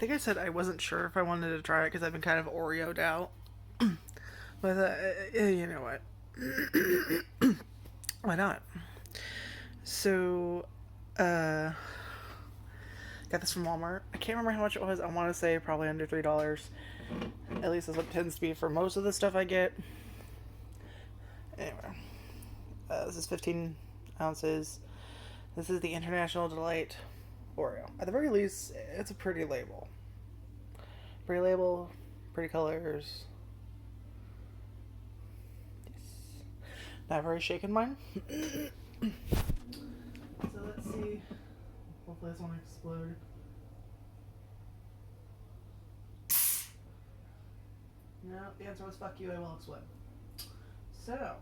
think I said I wasn't sure if I wanted to try it because I've been kind of Oreoed out. But you know what? Why not? So, uh, got this from Walmart. I can't remember how much it was. I want to say probably under $3. At least that's what it tends to be for most of the stuff I get. Anyway, this is 15 ounces. This is the International Delight Oreo. At the very least, it's a pretty label. Pretty label, pretty colors. Yes. Now I've already shaken mine. So let's see. Hopefully this won't explode. No, the answer was fuck you, I will explode. So,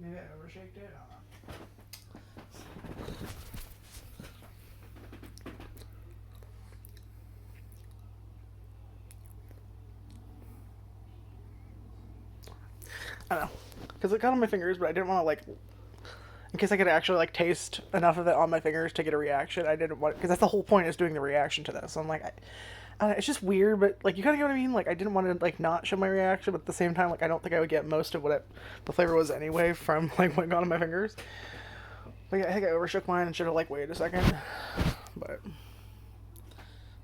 maybe I overshaked it. I don't know. I don't know, because it got on my fingers, but I didn't want to like, in case I could actually like taste enough of it on my fingers to get a reaction. I didn't want, because that's the whole point, is doing the reaction to this. So I'm like, I don't know, it's just weird, but like you kind of get what I mean. Like I didn't want to like not show my reaction, but at the same time, like I don't think I would get most of what the flavor was anyway from like what got on my fingers. But yeah, I think I overshook mine and should have like waited a second. But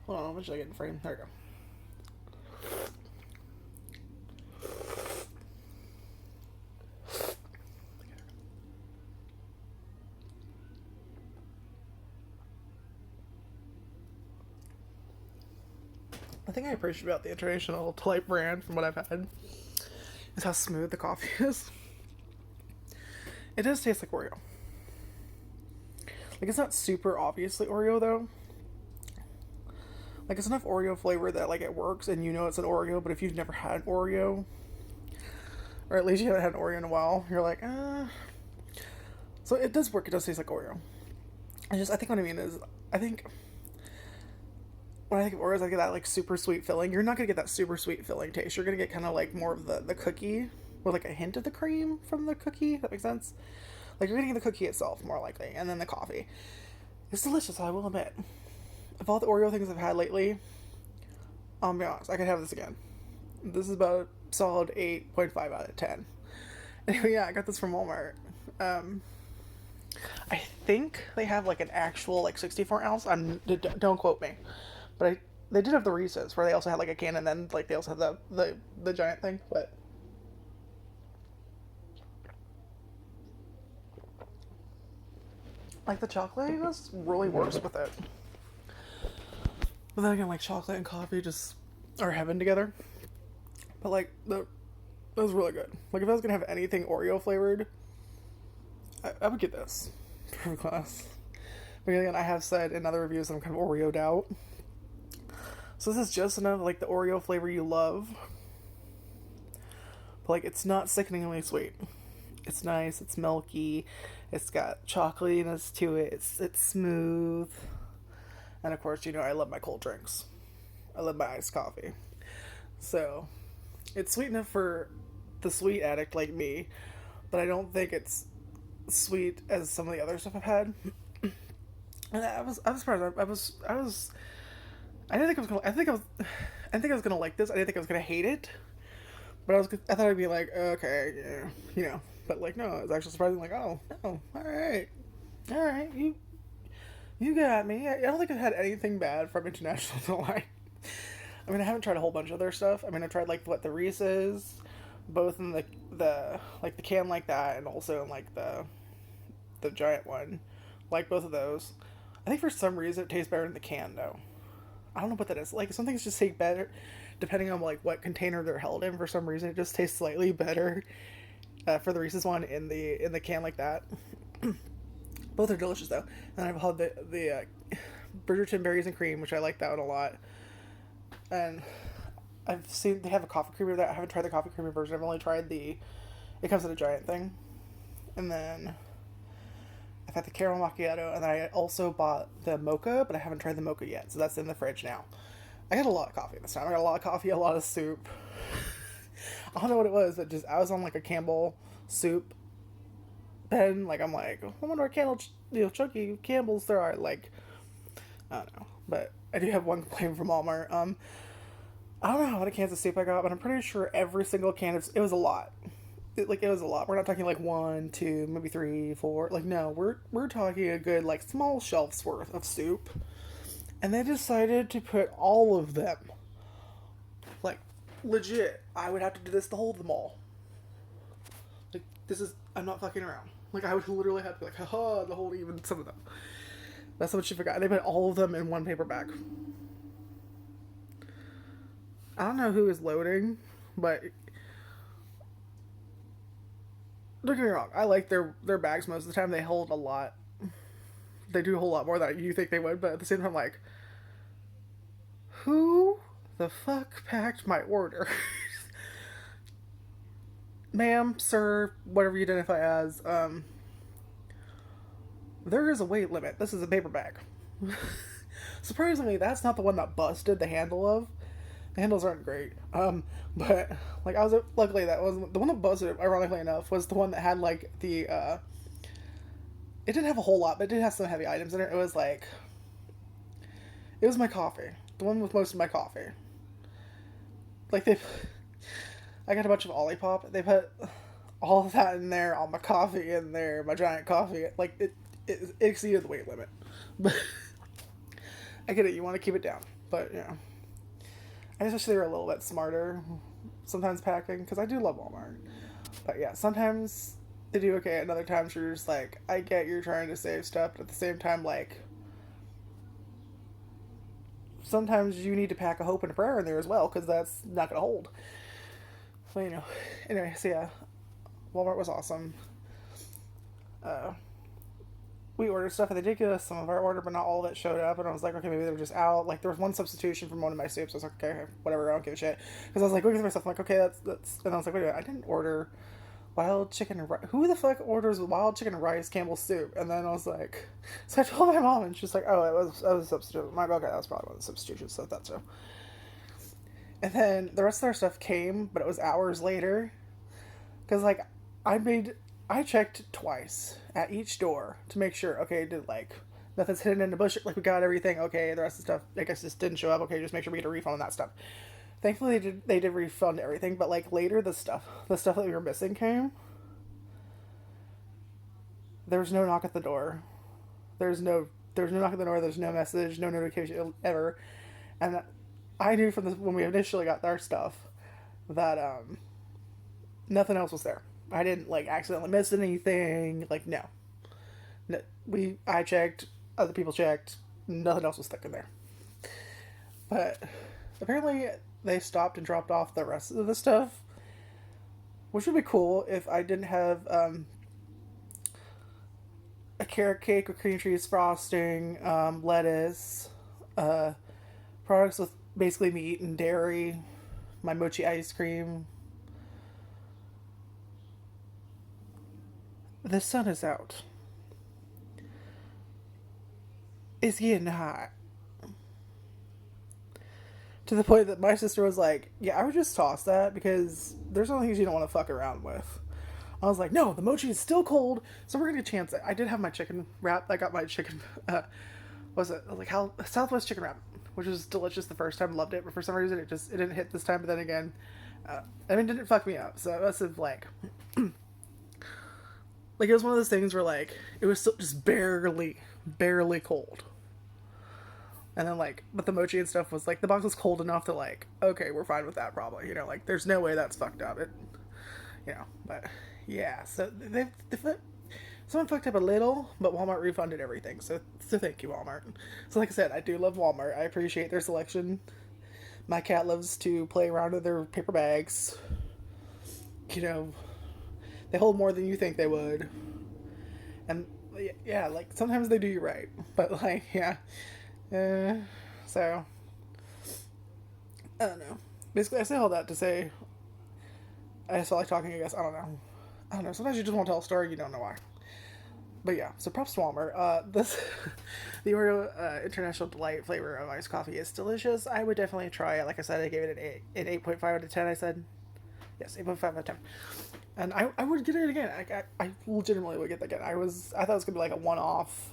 hold on, what should I get in frame? There we go. The thing I appreciate about the International Delight brand, from what I've had, is how smooth the coffee is. It does taste like Oreo. Like, it's not super obviously Oreo, though. Like, it's enough Oreo flavor that, like, it works and you know it's an Oreo, but if you've never had an Oreo, or at least you haven't had an Oreo in a while, you're like, So it does work, it does taste like Oreo. I think what I mean is, I think when I think of Oreos, I get that like super sweet filling. You're not gonna get that super sweet filling taste. You're gonna get kind of like more of the cookie with like a hint of the cream from the cookie. That makes sense. Like you're getting the cookie itself more likely, and then the coffee. It's delicious, I will admit. Of all the Oreo things I've had lately, I'll be honest, I could have this again. This is about a solid 8.5 out of 10. Anyway, yeah, I got this from Walmart. I think they have like an actual like 64 ounce. Don't quote me. But they did have the Reese's where they also had like a can, and then like they also have the giant thing. But like the chocolate just really works with it. But then again, like chocolate and coffee just are heaven together. But like that was really good. Like if I was gonna have anything Oreo flavored, I would get this for class. But again, I have said in other reviews that I'm kind of Oreoed out. So this is just enough like the Oreo flavor you love. But like it's not sickeningly sweet. It's nice, it's milky, it's got chocolatiness to it, it's smooth. And of course, you know I love my cold drinks. I love my iced coffee. So it's sweet enough for the sweet addict like me, but I don't think it's sweet as some of the other stuff I've had. And I was surprised. I didn't think I was gonna. I didn't think I was gonna like this. I didn't think I was gonna hate it. But I thought I'd be like, okay, yeah, you know. But like, no, it was actually surprising. Like, oh, no, all right, you got me. I don't think I've had anything bad from International Delight. I mean, I haven't tried a whole bunch of their stuff. I mean, I tried like the Reese's, both in the like the can like that, and also in like the giant one, like both of those. I think for some reason it tastes better in the can though. I don't know what that is. Like some things just taste better depending on like what container they're held in. For some reason, it just tastes slightly better for the Reese's one in the can like that. Both are delicious though. And I've had the Bridgerton berries and cream, which I like that one a lot. And I've seen they have a coffee creamer that I haven't tried the coffee creamer version. I've only tried it comes in a giant thing. And then I've had the caramel macchiato, and then I also bought the mocha, but I haven't tried the mocha yet, so that's in the fridge now. I got a lot of coffee this time. I got a lot of coffee, a lot of soup. I don't know what it was, but just I was on like a Campbell soup. Then like I'm like, I wonder what chunky Campbell's there are like, I don't know, but I do have one complaint from Walmart. I don't know how many cans of soup I got, but I'm pretty sure every single can of it was a lot. It was a lot. We're not talking like one, two, maybe three, four. Like no, we're talking a good like small shelf's worth of soup, and they decided to put all of them. Like legit, I would have to do this to hold them all. Like this is I'm not fucking around. Like I would literally have to be like, haha, to hold even some of them. That's how much you forgot. They put all of them in one paper bag. I don't know who is loading, but don't get me wrong. I like their bags most of the time. They hold a lot. They do a whole lot more than you think they would, but at the same time, like, who the fuck packed my order? Ma'am, sir, whatever you identify as, there is a weight limit. This is a paper bag. Surprisingly, that's not the one that busted the handle of. The handles aren't great. But like luckily that was the one that busted. Ironically enough, was the one that had like the. It didn't have a whole lot, but it did have some heavy items in it. It was like. It was my coffee. The one with most of my coffee. Like they. I got a bunch of Olipop. They put all of that in there, all my coffee in there, my giant coffee. Like it exceeded the weight limit. But I get it. You want to keep it down, but yeah. I just wish they were a little bit smarter sometimes packing, because I do love Walmart. But yeah, sometimes they do okay, and other times you're just like, I get you're trying to save stuff, but at the same time, like, sometimes you need to pack a hope and a prayer in there as well, because that's not going to hold. But, anyway, so yeah, Walmart was awesome. We ordered stuff, and they did get us some of our order, but not all of it showed up. And I was like, okay, maybe they're just out. Like, there was one substitution from one of my soups. I was like, okay, whatever, I don't give a shit. Because I was like, looking at myself, I'm like, okay, that's. And I was like, wait a minute, I didn't order wild chicken and rice. Who the fuck orders wild chicken and rice Campbell's soup? And then I was like, so I told my mom, and she's like, oh, it was a substitute. I'm like, okay, that was probably one of the substitutions, so that's so. And then the rest of our stuff came, but it was hours later. Because, like, I checked twice at each door to make sure, okay, did like nothing's hidden in the bush, like we got everything, okay, the rest of the stuff, I guess just didn't show up, okay, just make sure we get a refund on that stuff. Thankfully they did refund everything, but like later the stuff that we were missing came. There was no knock at the door. There's no knock at the door, there's no message, no notification ever. And I knew from when we initially got our stuff that nothing else was there. I didn't like accidentally miss anything. Like no, I checked, other people checked, nothing else was stuck in there. But apparently they stopped and dropped off the rest of the stuff, which would be cool if I didn't have a carrot cake with cream cheese frosting, lettuce, products with basically meat and dairy, my mochi ice cream. The sun is out. It's getting hot. To the point that my sister was like, yeah, I would just toss that because there's some things you don't want to fuck around with. I was like, no, the mochi is still cold, so we're going to chance it. I did have my chicken wrap. I got my chicken, was it like how Southwest chicken wrap, which was delicious the first time. Loved it, but for some reason it didn't hit this time. But then again, it didn't fuck me up. So it must have like... Like, it was one of those things where, like, it was still just barely cold. And then, like, but the mochi and stuff was, like, the box was cold enough to, like, okay, we're fine with that, probably. Like, there's no way that's fucked up. But, yeah. So, someone fucked up a little, but Walmart refunded everything. So thank you, Walmart. So, like I said, I do love Walmart. I appreciate their selection. My cat loves to play around with their paper bags. They hold more than you think they would. And, yeah, like, sometimes they do you right. But, like, yeah. So, I don't know. Basically, I say all that to say, I just felt like talking, I guess. I don't know. Sometimes you just want to tell a story, you don't know why. But, yeah. So, props to Walmart. The Oreo International Delight flavor of iced coffee is delicious. I would definitely try it. Like I said, I gave it an 8.5 out of 10, I said. Yes, 8.5 out of 10. And I would get it again. I legitimately would get that again. I thought it was gonna be like a one off.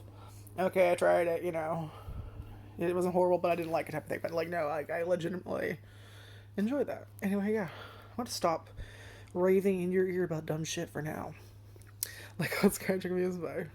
Okay, I tried it. It wasn't horrible, but I didn't like it type of thing. But like no, I legitimately enjoyed that. Anyway, yeah, I want to stop raving in your ear about dumb shit for now. Like, let's catch a music. Bye.